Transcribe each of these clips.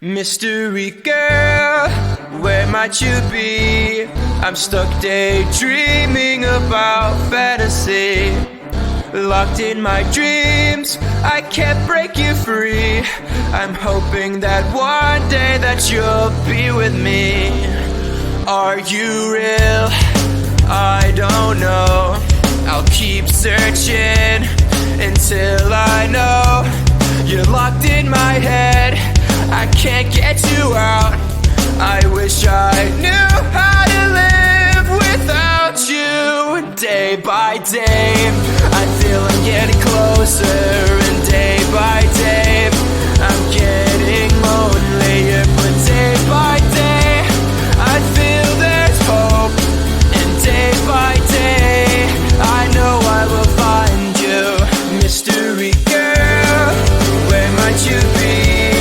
Mystery girl, where might you be? I'm stuck daydreaming about fantasy. Locked in my dreams, I can't break you free. I'm hoping that one day that you'll be with me. Are you real? I don't know. I'll keep searching until I know. You're locked in my head, I can't get you out. I wish I knew how to live without you. Day by day, I feel I'm getting closer, and day by day, I'm getting lonelier. But day by day, I feel there's hope, and day by day, I know I will find you. Mystery girl, where might you be?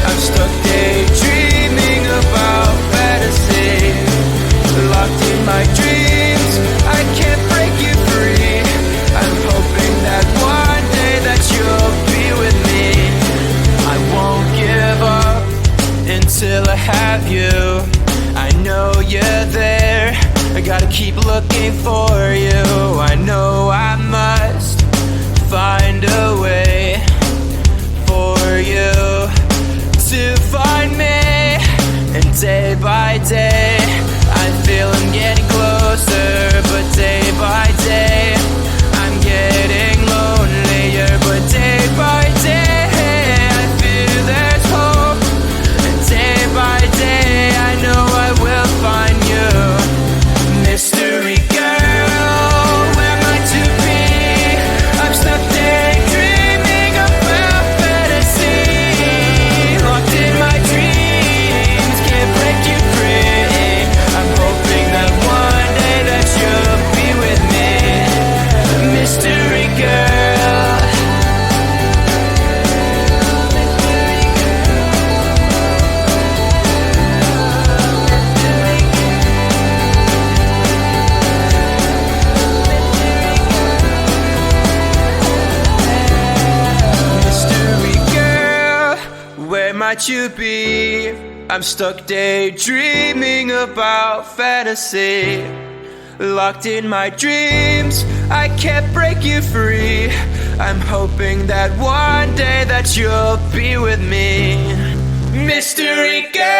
I'm stuck daydreaming about fantasy. Locked in my dreams, I can't break you free. I'm hoping that one day that you'll be with me. I won't give up until I have you. I know you're there, I gotta keep looking for you. I know I must find a way for you to find me. And day by day, I feel I'm getting closer. But day by day, I'm getting lonelier. But day by day, I feel there's hope. And day by day, I know I will find you. Mystery girl, where might you be? I'm stuck daydreaming about fantasy. Locked in my dreams, can't break you free. I'm hoping that one day that you'll be with me. Mystery girl. Mystery girl, where might you be? I'm stuck daydreaming about fantasy. Locked in my dreams, I can't break you free. I'm hoping that one day that you'll be with me. Mystery girl,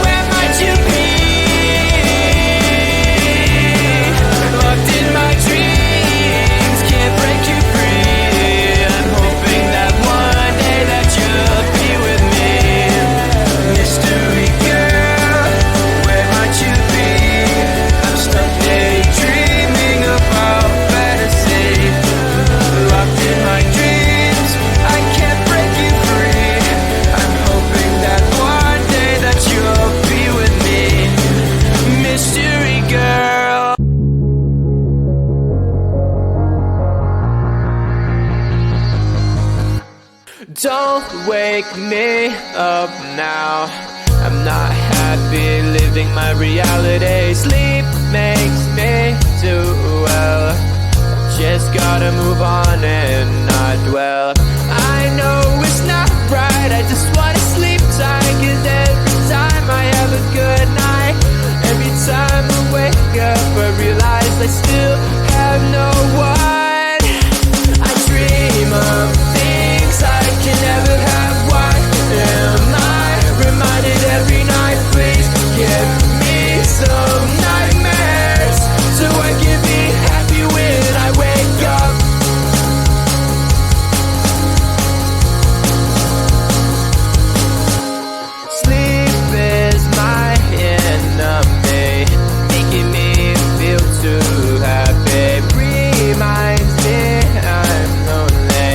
where might you be? Locked in my dreams, can't break you free. I'm hoping that one day that you'll be with me. Mystery girl, where might you be? I'm stuck daydreaming about fantasy. Locked in my dreams, I can't break you free. I'm hoping that one day that you'll be with me. Mystery girl. Don't wake me up now. I'm not happy living my reality. Sleep makes me do well. Just gotta move on and not dwell. I know it's not right, I just wanna sleep tight. 'Cause every time I have a good night, every time I wake up I realize I still have no one. I dream of things I can never have. Why am I reminded every night? Please give me some nightmares so I can be happy when I wake up. Sleep is my enemy, making me feel too happy. Reminds me I'm lonely.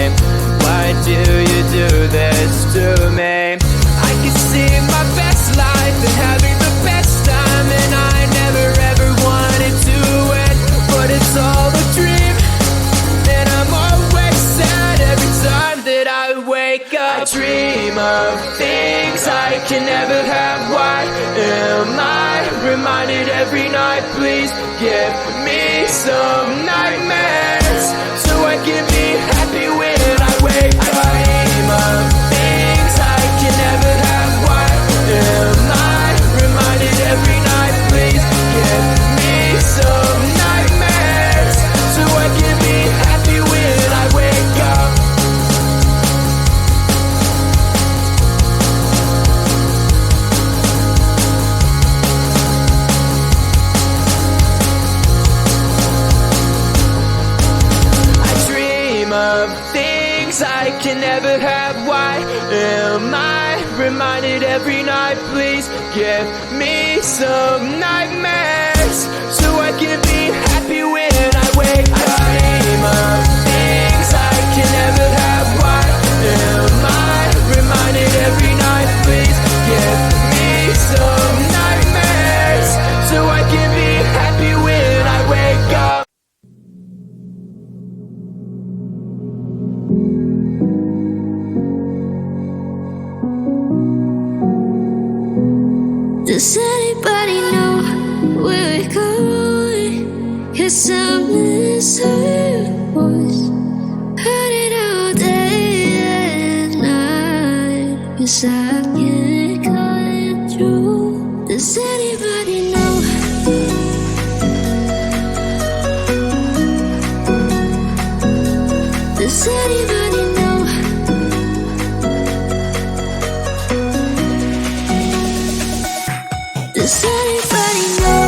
Why do you do this to me? I can see my best life and having the best time, and I never ever wanted to end, but it's all a dream, and I'm always sad every time that I wake up. I dream of things I can never have. Why am I reminded every night? Please give me some nightmares so I can be happy when I wake up. I dream of I can never have. Why am I reminded every night? Please give me some nightmares so I can be happy when I wake up. I dream of things I can never have. Why am I reminded every night? Please give me some nightmares so I can be happy when I wake up. Does anybody know where we're going? 'Cause I miss her voice. Heard it all day and night. 'Cause I can't cut it through. Does anybody know? Does anybody know? Does anybody know?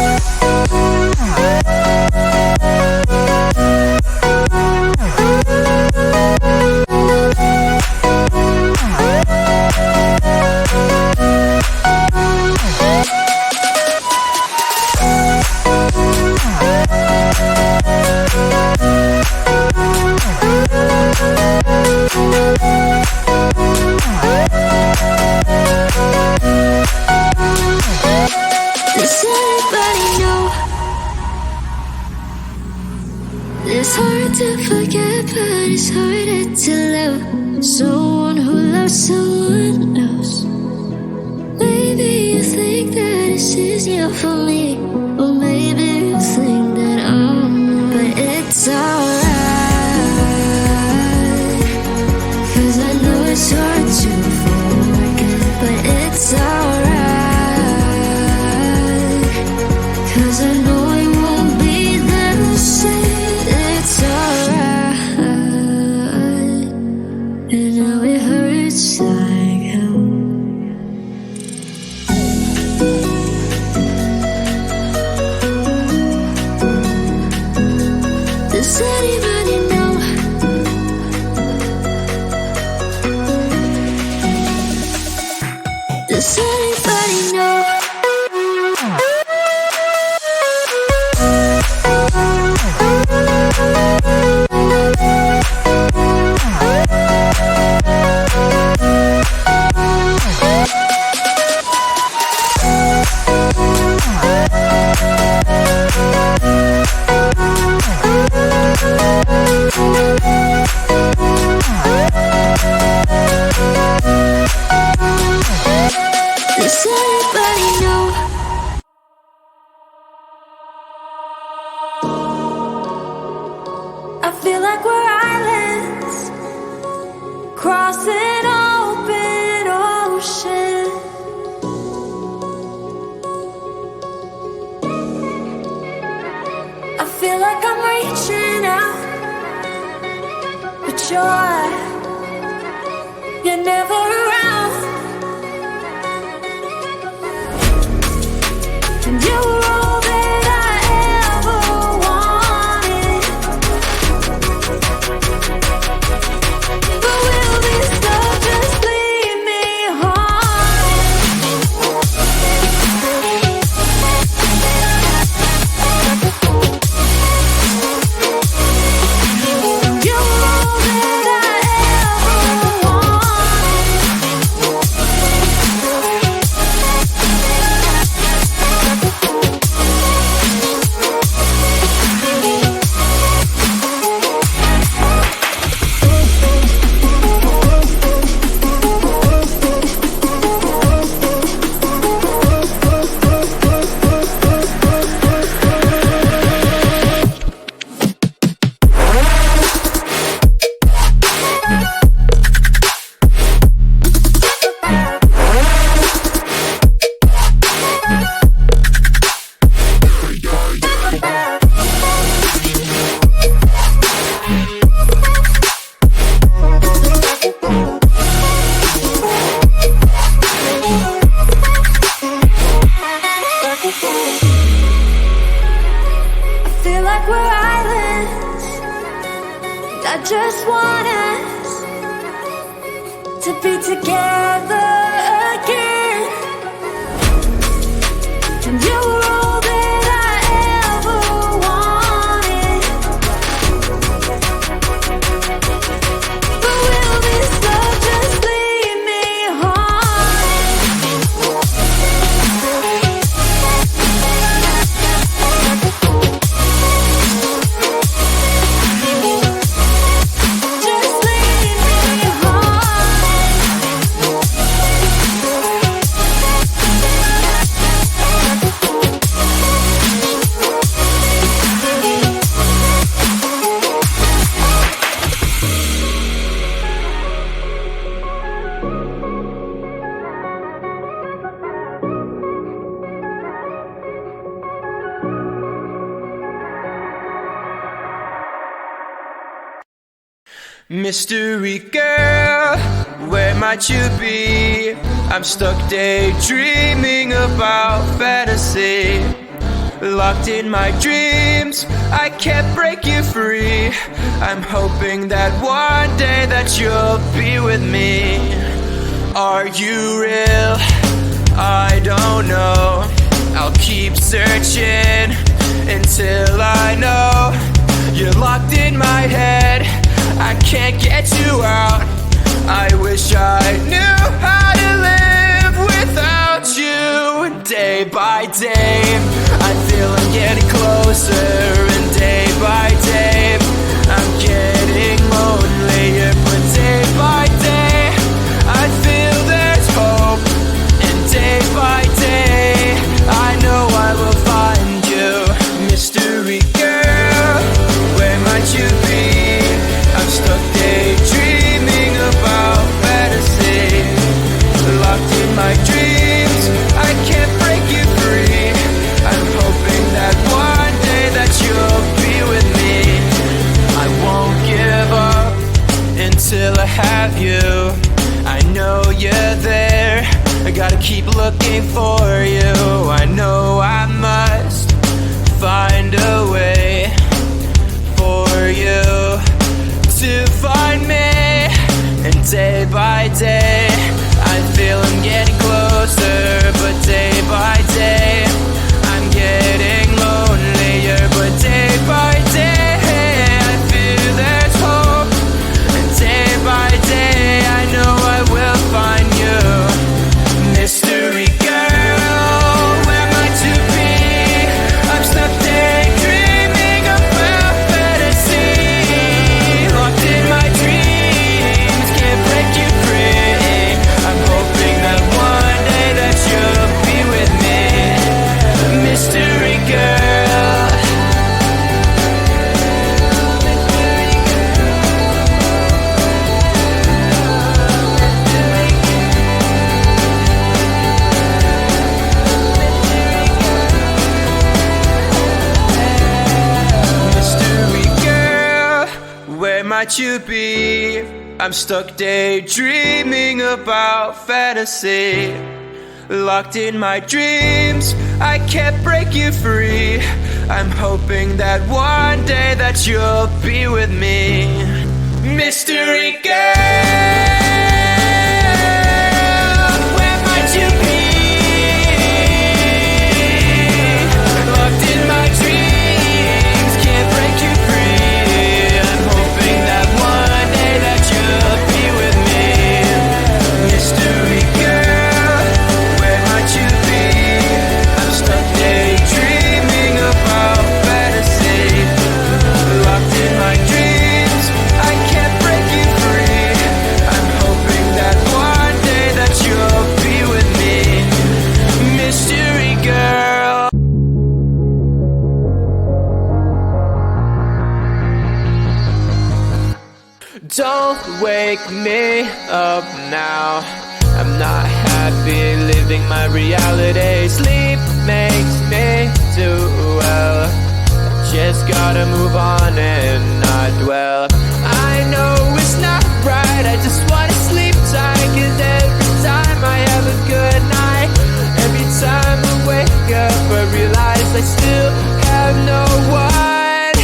Does anybody know? It's hard to forget, but it's harder to love someone who loves someone else. Maybe you think that it's easier for me, or maybe you think that but it's alright. 'Cause I know it's hard to forget, but it's alright. 'Cause I know it won't be the same. It's alright. And now it hurts like hell. Does anybody know? Does anybody know? Does anybody know? I feel like we're islands crossing open ocean. I feel like I'm reaching out, but you're never around. And you were all that I ever wanted, but will this love just leave me haunted? You were all that I ever wanted. to be together again. And you were all that I ever wanted. But will this love just leave me Mystery girl, where might you be? I'm stuck daydreaming about fantasy. Locked in my dreams, I can't break you free. I'm hoping that one day that you'll be with me. Are you real? I don't know. I'll keep searching until I know. You're locked in my head, I can't get you out. I wish I knew how to live without you. Day by day, I feel I'm getting closer. And day by day, I'm getting lonelier. But day by day, I feel there's hope. And day by day, I know I will find you. Mystery girl, where might you be? I'm stuck daydreaming about fantasy. Locked in my dreams, I can't break you free. I'm hoping that one day that you'll be with me. I won't give up until I have you. I know you're there, I gotta keep looking for you. I know I must find a way for you to find me. And day by day, I feel I'm getting closer. But day by day, I'm getting lonelier. But day by day, I feel there's hope. And day by day, I know I will find you. Mystery girl, where might you be? I'm stuck daydreaming about fantasy. Locked in my dreams, can't break you free. I'm hoping that one day that you'll be with me. Mystery girl. Mystery girl, where might you be? I'm stuck daydreaming about fantasy. Locked in my dreams, I can't break you free. I'm hoping that one day that you'll be with me. Mystery girl, where might you be? Locked in my dreams, can't break you free. I'm hoping that one day that you'll be with me. Mystery girl, where might you be? I'm stuck daydreaming about fantasy. Locked in my dreams, I can't break you free. I'm hoping that one day that you'll be with me. Mystery girl. Don't wake me up now. I'm not happy living my reality. Sleep makes me do well. I just gotta move on and not dwell. I know it's not right, I just wanna sleep tight. 'Cause every time I have a good night, every time I wake up I realize I still have no one.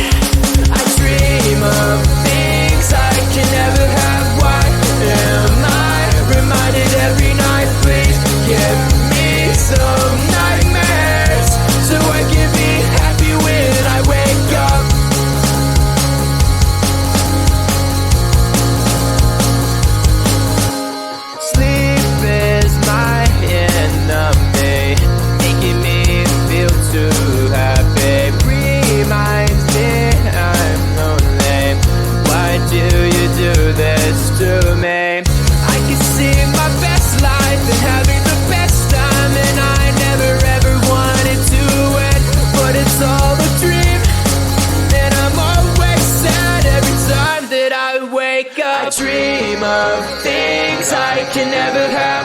I dream of things I can never have. Why am I dream of things I can never have.